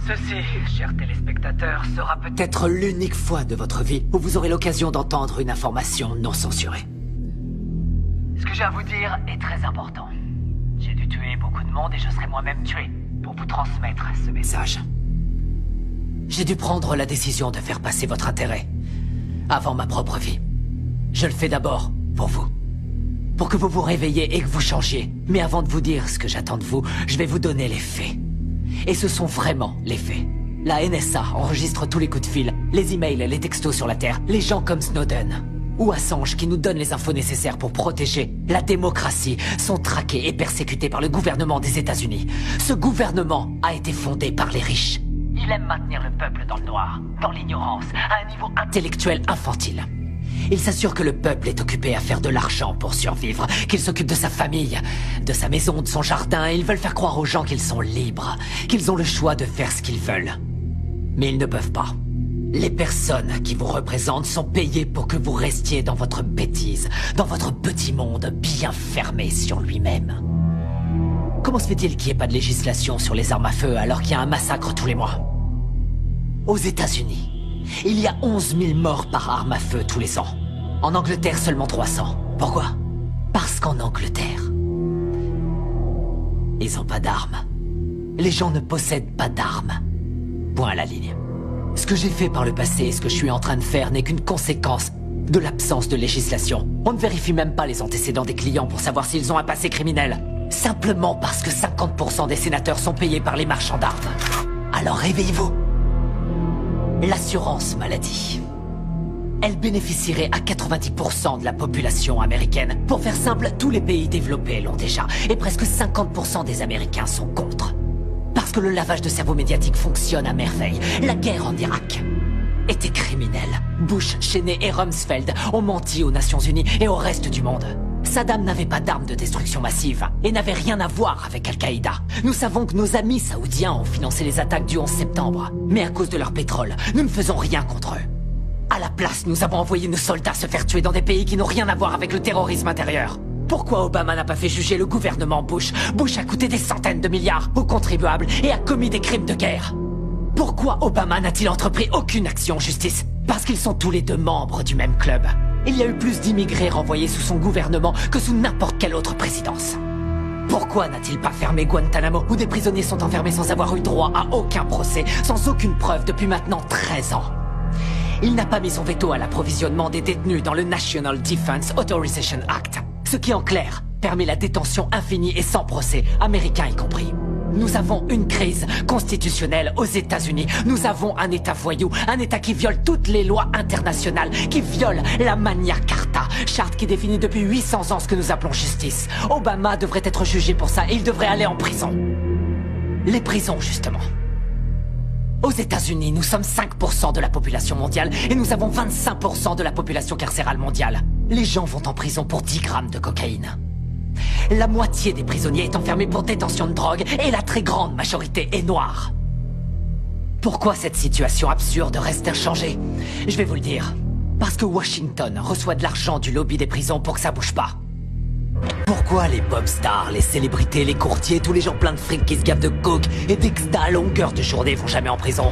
Ceci, chers téléspectateurs, sera peut-être l'unique fois de votre vie où vous aurez l'occasion d'entendre une information non censurée. Ce que j'ai à vous dire est très important. J'ai dû tuer beaucoup de monde et je serai moi-même tué pour vous transmettre ce message. J'ai dû prendre la décision de faire passer votre intérêt avant ma propre vie. Je le fais d'abord pour vous. Pour que vous vous réveilliez et que vous changiez. Mais avant de vous dire ce que j'attends de vous, je vais vous donner les faits. Et ce sont vraiment les faits. La NSA enregistre tous les coups de fil, les emails, les textos sur la Terre, les gens comme Snowden ou Assange qui nous donnent les infos nécessaires pour protéger la démocratie sont traqués et persécutés par le gouvernement des États-Unis. Ce gouvernement a été fondé par les riches. Il aime maintenir le peuple dans le noir, dans l'ignorance, à un niveau intellectuel infantile. Il s'assure que le peuple est occupé à faire de l'argent pour survivre, qu'il s'occupe de sa famille, de sa maison, de son jardin, et ils veulent faire croire aux gens qu'ils sont libres, qu'ils ont le choix de faire ce qu'ils veulent. Mais ils ne peuvent pas. Les personnes qui vous représentent sont payées pour que vous restiez dans votre bêtise, dans votre petit monde bien fermé sur lui-même. Comment se fait-il qu'il n'y ait pas de législation sur les armes à feu alors qu'il y a un massacre tous les mois? Aux États-Unis, il y a 11 000 morts par arme à feu tous les ans. En Angleterre, seulement 300. Pourquoi? Parce qu'en Angleterre, ils n'ont pas d'armes. Les gens ne possèdent pas d'armes. Point à la ligne. Ce que j'ai fait par le passé et ce que je suis en train de faire n'est qu'une conséquence de l'absence de législation. On ne vérifie même pas les antécédents des clients pour savoir s'ils ont un passé criminel. Simplement parce que 50% des sénateurs sont payés par les marchands d'armes. Alors réveillez-vous. L'assurance maladie. Elle bénéficierait à 90% de la population américaine. Pour faire simple, tous les pays développés l'ont déjà. Et presque 50% des Américains sont contre. Parce que le lavage de cerveau médiatique fonctionne à merveille. La guerre en Irak était criminelle. Bush, Cheney et Rumsfeld ont menti aux Nations Unies et au reste du monde. Saddam n'avait pas d'armes de destruction massive et n'avait rien à voir avec Al-Qaïda. Nous savons que nos amis saoudiens ont financé les attaques du 11 septembre. Mais à cause de leur pétrole, nous ne faisons rien contre eux. À la place, nous avons envoyé nos soldats se faire tuer dans des pays qui n'ont rien à voir avec le terrorisme intérieur. Pourquoi Obama n'a pas fait juger le gouvernement Bush? Bush a coûté des centaines de milliards aux contribuables et a commis des crimes de guerre. Pourquoi Obama n'a-t-il entrepris aucune action en justice? Parce qu'ils sont tous les deux membres du même club. Il y a eu plus d'immigrés renvoyés sous son gouvernement que sous n'importe quelle autre présidence. Pourquoi n'a-t-il pas fermé Guantanamo, où des prisonniers sont enfermés sans avoir eu droit à aucun procès, sans aucune preuve depuis maintenant 13 ans? Il n'a pas mis son veto à l'approvisionnement des détenus dans le National Defense Authorization Act, ce qui en clair permet la détention infinie et sans procès, américains y compris. Nous avons une crise constitutionnelle aux États-Unis. Nous avons un État voyou, un État qui viole toutes les lois internationales, qui viole la Magna Carta, charte qui définit depuis 800 ans ce que nous appelons justice. Obama devrait être jugé pour ça et il devrait aller en prison. Les prisons, justement. Aux États-Unis, nous sommes 5% de la population mondiale et nous avons 25% de la population carcérale mondiale. Les gens vont en prison pour 10 grammes de cocaïne. La moitié des prisonniers est enfermée pour détention de drogue et la très grande majorité est noire. Pourquoi cette situation absurde reste inchangée? Je vais vous le dire. Parce que Washington reçoit de l'argent du lobby des prisons pour que ça bouge pas. Pourquoi les pop stars, les célébrités, les courtiers, tous les gens pleins de fric qui se gavent de coke et d'exta à longueur de journée vont jamais en prison?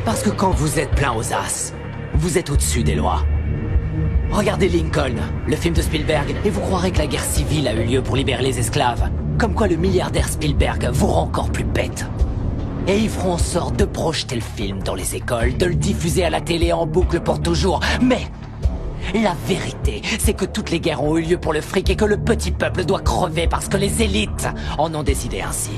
Parce que quand vous êtes plein aux as, vous êtes au-dessus des lois. Regardez Lincoln, le film de Spielberg, et vous croirez que la guerre civile a eu lieu pour libérer les esclaves. Comme quoi le milliardaire Spielberg vous rend encore plus bête. Et ils feront en sorte de projeter le film dans les écoles, de le diffuser à la télé en boucle pour toujours. Mais la vérité, c'est que toutes les guerres ont eu lieu pour le fric et que le petit peuple doit crever parce que les élites en ont décidé ainsi.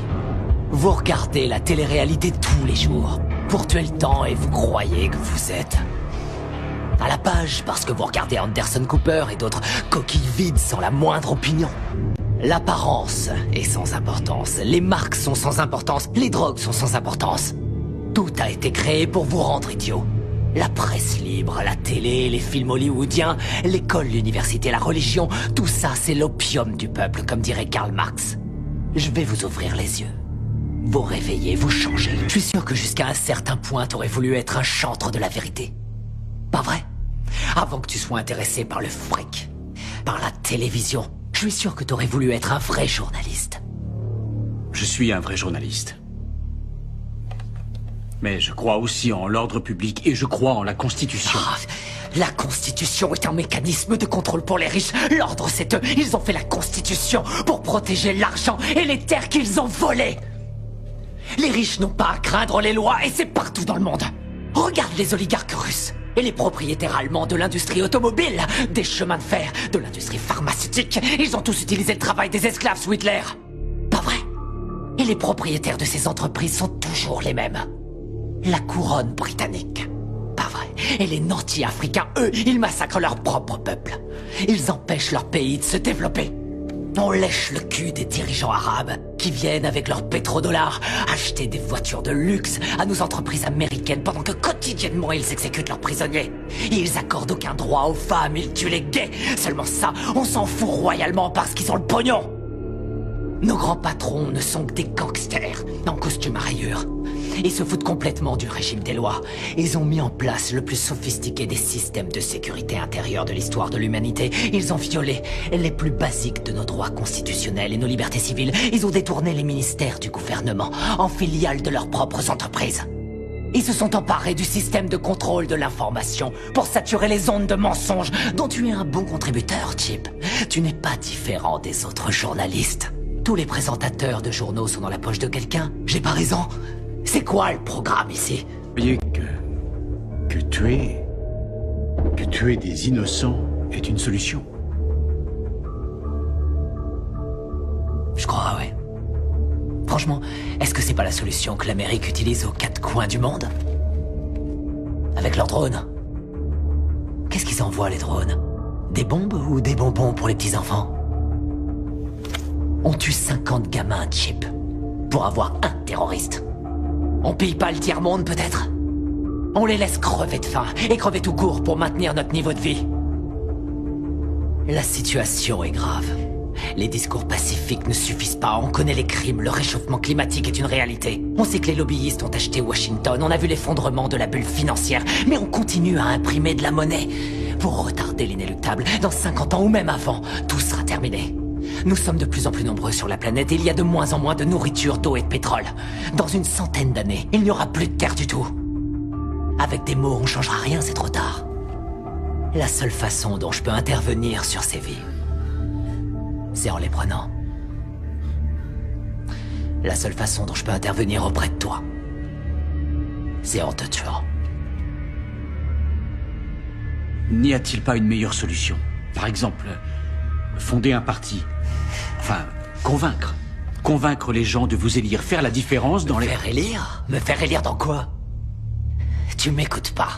Vous regardez la télé-réalité tous les jours pour tuer le temps et vous croyez que vous êtes à la page parce que vous regardez Anderson Cooper et d'autres coquilles vides sans la moindre opinion. L'apparence est sans importance, les marques sont sans importance, les drogues sont sans importance. Tout a été créé pour vous rendre idiot. La presse libre, la télé, les films hollywoodiens, l'école, l'université, la religion, tout ça c'est l'opium du peuple, comme dirait Karl Marx. Je vais vous ouvrir les yeux. Vous réveiller, vous changer. Je suis sûr que jusqu'à un certain point t'aurais voulu être un chantre de la vérité. Pas vrai? Avant que tu sois intéressé par le fric, par la télévision, je suis sûr que t'aurais voulu être un vrai journaliste. Je suis un vrai journaliste. Mais je crois aussi en l'ordre public et je crois en la Constitution. Ah, la Constitution est un mécanisme de contrôle pour les riches. L'ordre, c'est eux. Ils ont fait la Constitution pour protéger l'argent et les terres qu'ils ont volées. Les riches n'ont pas à craindre les lois et c'est partout dans le monde. Regarde les oligarques russes et les propriétaires allemands de l'industrie automobile, des chemins de fer, de l'industrie pharmaceutique. Ils ont tous utilisé le travail des esclaves sous Hitler. Pas vrai? Et les propriétaires de ces entreprises sont toujours les mêmes. La couronne britannique. Pas vrai. Et les nantis africains, eux, ils massacrent leur propre peuple. Ils empêchent leur pays de se développer. On lèche le cul des dirigeants arabes qui viennent avec leurs pétrodollars acheter des voitures de luxe à nos entreprises américaines pendant que quotidiennement ils exécutent leurs prisonniers. Ils accordent aucun droit aux femmes, ils tuent les gays. Seulement ça, on s'en fout royalement parce qu'ils ont le pognon. Nos grands patrons ne sont que des gangsters en costume à rayures. Ils se foutent complètement du régime des lois. Ils ont mis en place le plus sophistiqué des systèmes de sécurité intérieure de l'histoire de l'humanité. Ils ont violé les plus basiques de nos droits constitutionnels et nos libertés civiles. Ils ont détourné les ministères du gouvernement en filiales de leurs propres entreprises. Ils se sont emparés du système de contrôle de l'information pour saturer les ondes de mensonges dont tu es un bon contributeur, Chip. Tu n'es pas différent des autres journalistes. Tous les présentateurs de journaux sont dans la poche de quelqu'un. J'ai pas raison. C'est quoi le programme ici? Vous voyez que tuer des innocents est une solution. Je crois, ouais. Franchement, est-ce que c'est pas la solution que l'Amérique utilise aux quatre coins du monde? Avec leurs drones. Qu'est-ce qu'ils envoient, les drones? Des bombes ou des bonbons pour les petits-enfants? On tue 50 gamins, Chip, pour avoir un terroriste. On pille pas le tiers-monde, peut-être? On les laisse crever de faim, et crever tout court pour maintenir notre niveau de vie. La situation est grave. Les discours pacifiques ne suffisent pas, on connaît les crimes, le réchauffement climatique est une réalité. On sait que les lobbyistes ont acheté Washington, on a vu l'effondrement de la bulle financière, mais on continue à imprimer de la monnaie. Pour retarder l'inéluctable, dans 50 ans ou même avant, tout sera terminé. Nous sommes de plus en plus nombreux sur la planète et il y a de moins en moins de nourriture, d'eau et de pétrole. Dans une centaine d'années, il n'y aura plus de terre du tout. Avec des mots, on changera rien, c'est trop tard. La seule façon dont je peux intervenir sur ces vies, c'est en les prenant. La seule façon dont je peux intervenir auprès de toi, c'est en te tuant. N'y a-t-il pas une meilleure solution? Par exemple, fonder un parti. Enfin, convaincre. Convaincre les gens de vous élire, faire la différence dans les... Faire élire? Me faire élire dans quoi? Tu m'écoutes pas.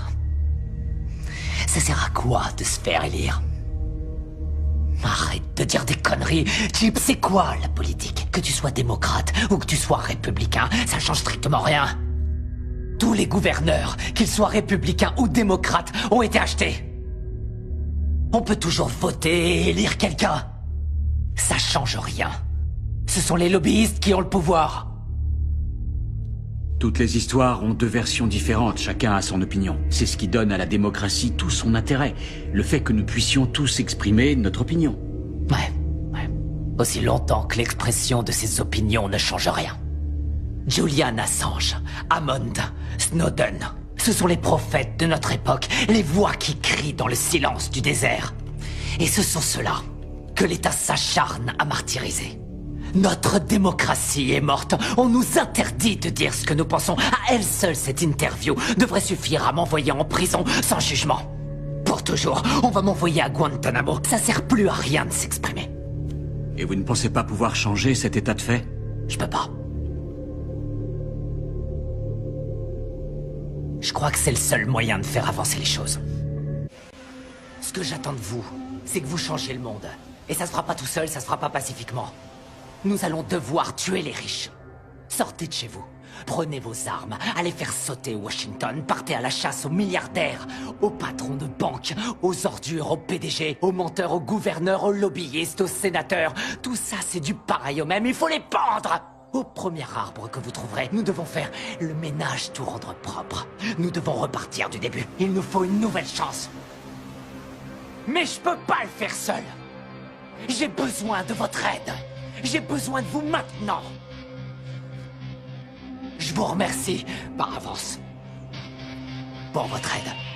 Ça sert à quoi de se faire élire? Arrête de dire des conneries. Chip, c'est quoi la politique? Que tu sois démocrate ou que tu sois républicain, ça change strictement rien. Tous les gouverneurs, qu'ils soient républicains ou démocrates, ont été achetés. On peut toujours voter et élire quelqu'un. Ça change rien. Ce sont les lobbyistes qui ont le pouvoir. Toutes les histoires ont deux versions différentes, chacun a son opinion. C'est ce qui donne à la démocratie tout son intérêt. Le fait que nous puissions tous exprimer notre opinion. Ouais. Aussi longtemps que l'expression de ces opinions ne change rien. Julian Assange, Hammond, Snowden, ce sont les prophètes de notre époque, les voix qui crient dans le silence du désert. Et ce sont ceux-là que l'État s'acharne à martyriser. Notre démocratie est morte. On nous interdit de dire ce que nous pensons. À elle seule, cette interview devrait suffire à m'envoyer en prison sans jugement. Pour toujours, on va m'envoyer à Guantanamo. Ça sert plus à rien de s'exprimer. Et vous ne pensez pas pouvoir changer cet état de fait? Je peux pas. Je crois que c'est le seul moyen de faire avancer les choses. Ce que j'attends de vous, c'est que vous changiez le monde. Et ça se fera pas tout seul, ça se fera pas pacifiquement. Nous allons devoir tuer les riches. Sortez de chez vous. Prenez vos armes, allez faire sauter Washington, partez à la chasse aux milliardaires, aux patrons de banques, aux ordures, aux PDG, aux menteurs, aux gouverneurs, aux lobbyistes, aux sénateurs. Tout ça, c'est du pareil au même, il faut les pendre! Au premier arbre que vous trouverez, nous devons faire le ménage, tout rendre propre. Nous devons repartir du début. Il nous faut une nouvelle chance. Mais je peux pas le faire seul. J'ai besoin de votre aide. J'ai besoin de vous maintenant. Je vous remercie par avance. pour votre aide.